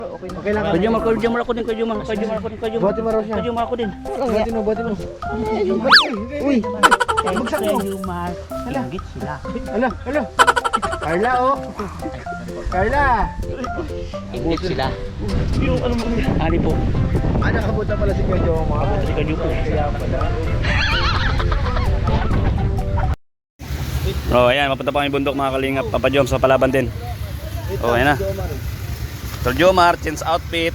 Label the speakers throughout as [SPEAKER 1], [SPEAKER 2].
[SPEAKER 1] Okay lang.
[SPEAKER 2] Kaya Jomar ako din.
[SPEAKER 1] Buhati mo raw siya.
[SPEAKER 2] Kaya Jomar ako din.
[SPEAKER 1] Buhati mo. Uy! Bagsak mo.
[SPEAKER 2] Jomar. Inggit sila.
[SPEAKER 1] Hala. Carla, oh. Carla.
[SPEAKER 2] Inggit sila. Yung ano mo? Ani po.
[SPEAKER 1] Nakabuta pala si Kuya Jomar.
[SPEAKER 2] Si Kadyo po. Oh, ayan, mapunta pa kami bundok mga kalingap. Papa Jom sa palaban din. Oh, ayan na. Sir Jomar, Chins outfit.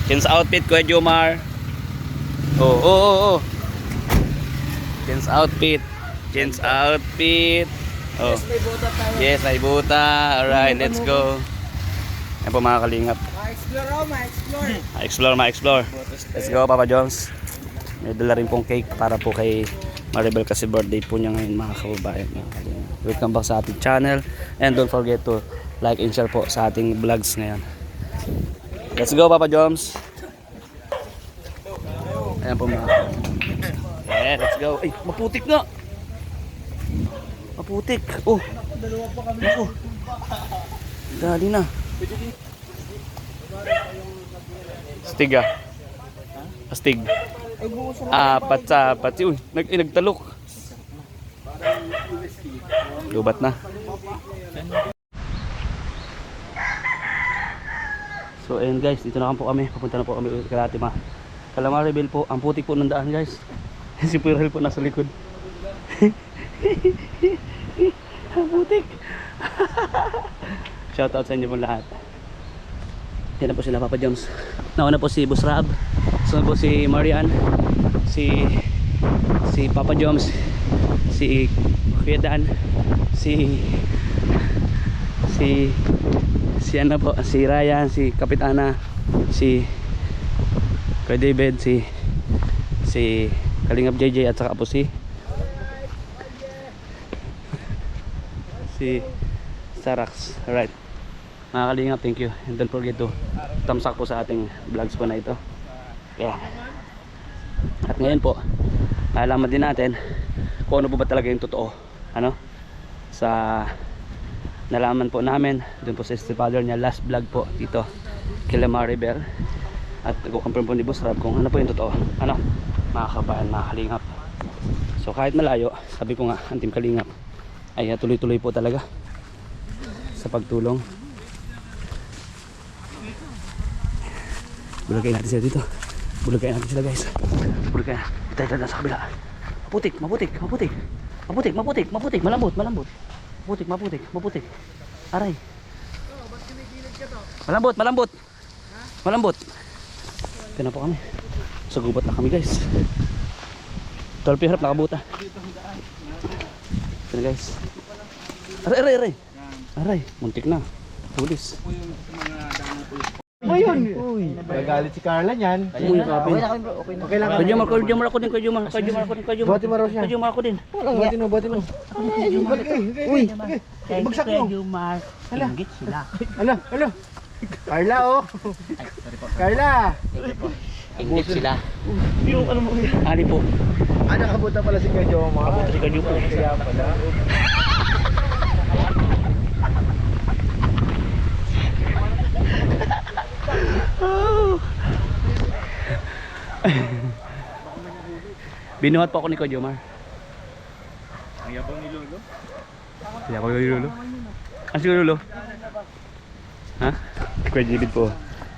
[SPEAKER 2] Chins outfit, Kuya Jomar. Oh. Chins outfit. Oh. Yes, may buta. Alright, let's go. Ayan po mga kalingap. Ma-explore. Let's go, Papa Joms. May dala rin pong cake para po kay Maribel kasi birthday po niya ngayon mga kababayan. Welcome back sa ating channel and don't forget to like and share po sa ating vlogs ngayon. Let's go, Papa Joms. Ayan po mga. Yeah, let's go. Ay, maputik na. Maputik. Oh. Dali na. Stig ah. Astig. Apat sa apat. Uy, nagtalok. Lubat na. So ayun guys, dito na po kami. Papunta na po kami ulit kay Kala Maribel po. Ang putik po ng daan guys. Si Purel po nasa likod. Ang putik. Shoutout sa inyo po lahat. Yan na po sila Papa Joms. Nauna po si Boss Rab. Sunod po si Marian. Si Papa Joms. Si Kuya Dan. Si ano po, si Ryan, si Kapitana, si Kuya David, si Kalingap JJ at saka po si Sarax. Alright mga Kalingap, thank you and don't forget to thumbs up po sa ating vlogs po na ito. Yeah. At ngayon po alaman din natin kung ano po ba talaga yung totoo sa nalaman po namin dun po sa stepfather niya last vlog po dito kila Maribel. At nag-confirm po ni Boss Rab kung ano po yung totoo mga kabayan, mga Kalingap. So kahit malayo, sabi ko nga ang Team Kalingap ay tuloy-tuloy po talaga sa pagtulong. Bulagayin natin sila dito. Bulagayin natin sila guys. Bulagayin. Tayo sa kabila. Maputik. Malambot. Maputik. Aray. Malambot. Ito na po kami. Sa gubat na kami guys. 12 hirap nakabuta. Ito na guys. Aray. Muntik na. Pulis.
[SPEAKER 1] Ayun. Gagalit si Carla niyan. Okay lang.
[SPEAKER 2] Kaya Jomar ako din.
[SPEAKER 1] Buhati mo raw siya.
[SPEAKER 2] Kaya Jomar ako din.
[SPEAKER 1] Buhati mo. Uy! Bagsak mo.
[SPEAKER 2] Jomar. Inggit sila.
[SPEAKER 1] Hala. Carla, oh. Carla.
[SPEAKER 2] Inggit sila. Yung ano mo? Ani po.
[SPEAKER 1] Nakabuta pala si Kuya Jomar.
[SPEAKER 2] Si Kadyo po.
[SPEAKER 1] Kaya pala.
[SPEAKER 2] Binuhat po ako ni Kuya Jomar.
[SPEAKER 1] Ang yabang ni Lolo?
[SPEAKER 2] Ano si Kuya Lolo? Ha? Kuya David po.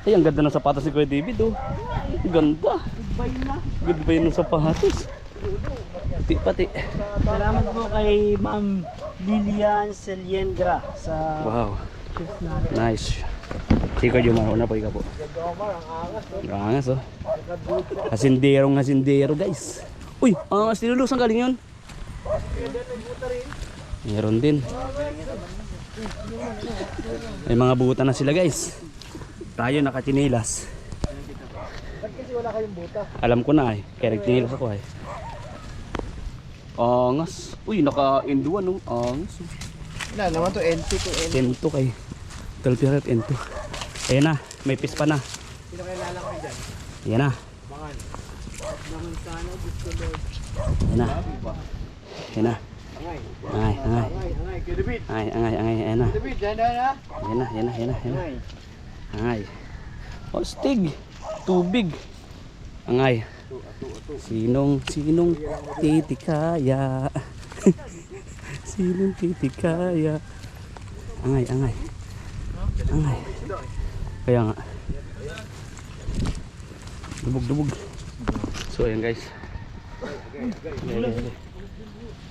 [SPEAKER 2] Ay, ang ganda ng sapatos ni Kuya David oh. Ang ganda. Goodbye ng sapatos. Pati.
[SPEAKER 3] Salamat po kay Ma'am Lilian Celiendra sa
[SPEAKER 2] Wow.
[SPEAKER 3] chef natin.
[SPEAKER 2] Nice. Si Kuya Jomar, una po ikaw po. Ang angas oh. Hasindero guys. Uy, angas ni Lolo, saan galing yun? Meron din. May mga buta na sila guys. Tayo nakatinilas.
[SPEAKER 1] Ba't kasi wala kayong buta?
[SPEAKER 2] Alam ko na kaya nagtinilas ako Angas. Uy, naka-N2 Angas.
[SPEAKER 1] Wala naman to, NT to NT.
[SPEAKER 2] N2 kay 12 karat N2. Ayan na, may pispa na.
[SPEAKER 1] Sino kailangan ko dyan?
[SPEAKER 2] Ayan na.
[SPEAKER 1] Naman sana, gusto Lord.
[SPEAKER 2] Ayan na. Ayan na.
[SPEAKER 1] Angay.
[SPEAKER 2] Angay.
[SPEAKER 1] Kuya David.
[SPEAKER 2] Angay. Ayan na.
[SPEAKER 1] David, dyan na.
[SPEAKER 2] Ayan na.
[SPEAKER 1] Angay.
[SPEAKER 2] Angay. Ostig. Tubig. Angay. Sinong titikaya? Sinong titikaya? Angay. Kaya nga. Dubog. So ayan guys.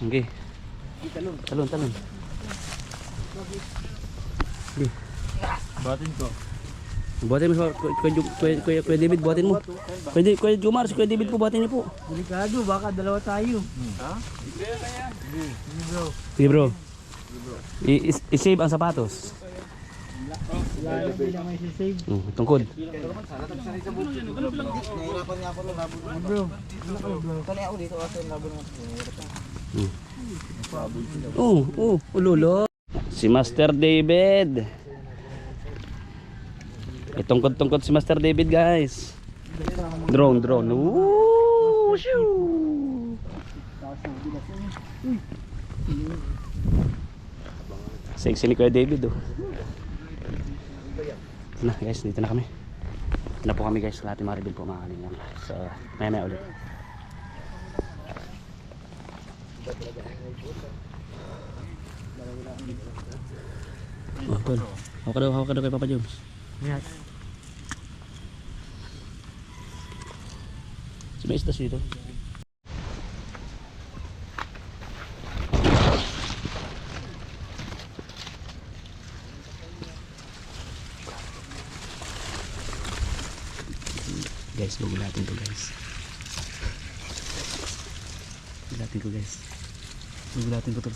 [SPEAKER 2] Okay. Talon. Okay. Buhatin mo Kuya David, buhatin mo. Kuya Jomar, si Kuya David po, buhatin niyo po.
[SPEAKER 3] Delikado, baka dalawa tayo.
[SPEAKER 2] Sige bro. I-save ang sapatos.
[SPEAKER 3] Wala na bilang may sisave.
[SPEAKER 2] Tungkod.
[SPEAKER 1] Nahirapan nga ako nung labon.
[SPEAKER 3] Bro,
[SPEAKER 1] Kani ako dito kasi labon ako.
[SPEAKER 2] Lolo. Si Master David. Tungkod si Master David guys. Drone. Shoo! Sexy ni Kuya David Na guys, dito na kami. Dito na po kami guys, lahat yung mga reveal po mga kalingam. So, maya ulit. Tol. Hawak ka daw kay Papa Jones.
[SPEAKER 3] yes.
[SPEAKER 2] May isdas dito. Guys, gugulatin ko guys. Gugulatin ko to.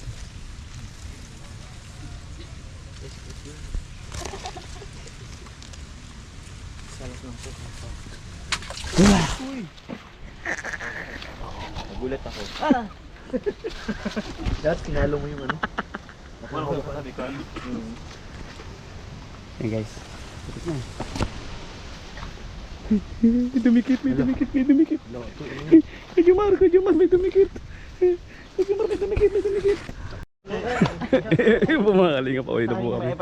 [SPEAKER 1] Nagulat ako. Dapat kinalo mo yung ano. Nakuha ko pa bikon.
[SPEAKER 2] Hey guys. May dumikit. Kajumar, may dumikit. Pumakalinga pa ulit na po kami.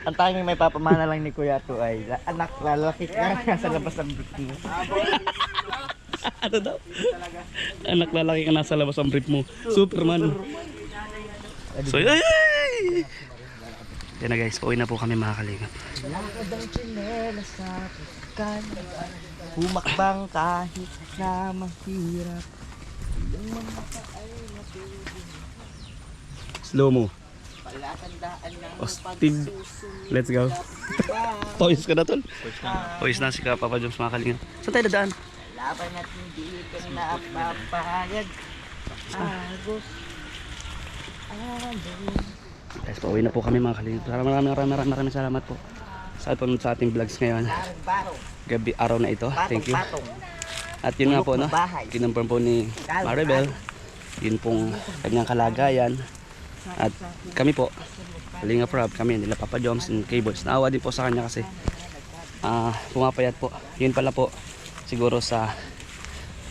[SPEAKER 1] Ang tanging may papamana lang ni Kuya to ay anak lalaki ka nasa labas ng brick mo.
[SPEAKER 2] Ano daw? Anak lalaki ka nasa labas ang brief mo. Superman. So, ay! Yan na guys, pauwi na po kami mga kalingap.
[SPEAKER 1] Lakad ang tsinelas sa pukan. Humakbang kahit na mahirap. Yung mga ay natulog.
[SPEAKER 2] Slow mo.
[SPEAKER 1] Palatandaan ng
[SPEAKER 2] Ostig. Let's go. Pawis ka na tol. Pawis na si Papa Jones mga kalingap. Saan tayo dadaan?
[SPEAKER 1] Laban at hindi ka napapahayag. Agos.
[SPEAKER 2] Guys, pauwi na po kami mga kalingap. Maraming salamat po sa panonood sa ating vlogs ngayon. Gabi araw na ito. Thank you. At yun nga po no, kinonfirm po ni Maribel. Yun pong kanyang kalagayan. At kami po, Kalingap Rob, kami nila Papa Joms and K-Boys. Naawa din po sa kanya kasi pumapayat po. Yun pala po siguro sa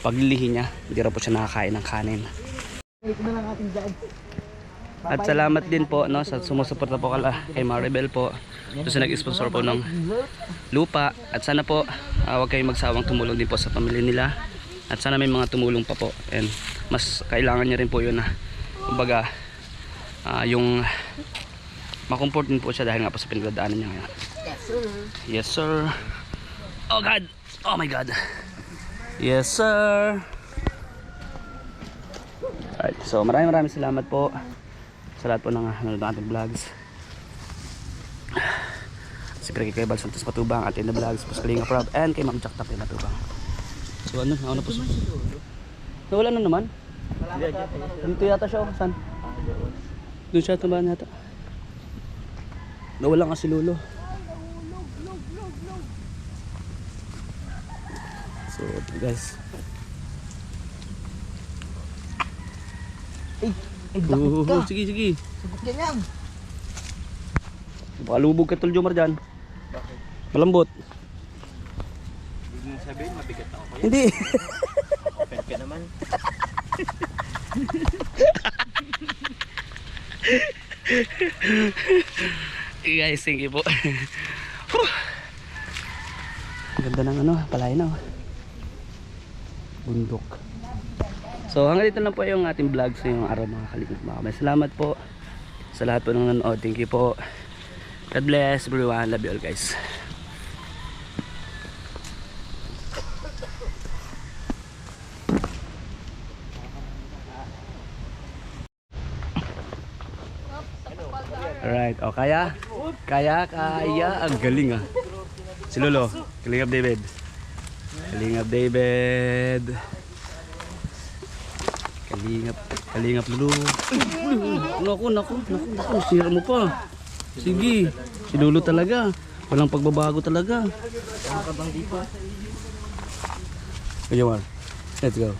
[SPEAKER 2] paglilihi niya, hindi raw po siya nakakain ng kanin. At salamat din po no, sa sumusuporta po kay Maribel po. Ito sa nag-sponsor po ng lupa. At sana po huwag kayong magsawang tumulong din po sa pamilya nila. At sana may mga tumulong pa po. And mas kailangan niya rin po yun na kumbaga yung makomfort din po siya dahil nga po sa pinagdadaanan niya ngayon. Yes sir. Oh God. Oh my God. Yes sir. Alright, so maraming salamat po sa lahat po ng nanonood ng ating vlogs. Siyempre kay Bal Santos Patubang at in the vlogs po sa Kalingap Rob and kay Ma'am Jack Tapin Patubang. So ano po siya? Nawala na naman? Dito yata siya. Saan? Doon siya tumbahan yata. Nawala nga si Lolo. So guys, sige.
[SPEAKER 1] Subok yan yan.
[SPEAKER 2] Baka lubog ka Tol Jomar dyan. Malambot.
[SPEAKER 1] Hindi mo sabihin, mabigat ako.
[SPEAKER 2] Hindi.
[SPEAKER 1] Open ka naman.
[SPEAKER 2] Guys, thank you po. Ganda ng ano, Palainaw. Bundok. So hanggang dito lang po yung ating vlog sa ngayong araw mga kalingap mga kamay. Salamat po sa lahat po ng nanood. Thank you po. God bless everyone. Love you all guys. Alright, o kaya? Kaya. Ang galing ah. Si Lolo, Kalingap David. Kalingap David. Kalingap Lolo. Naku, sira mo pa. Sige, si Lolo talaga. Walang pagbabago talaga. Ano ka bang dito? Let's go.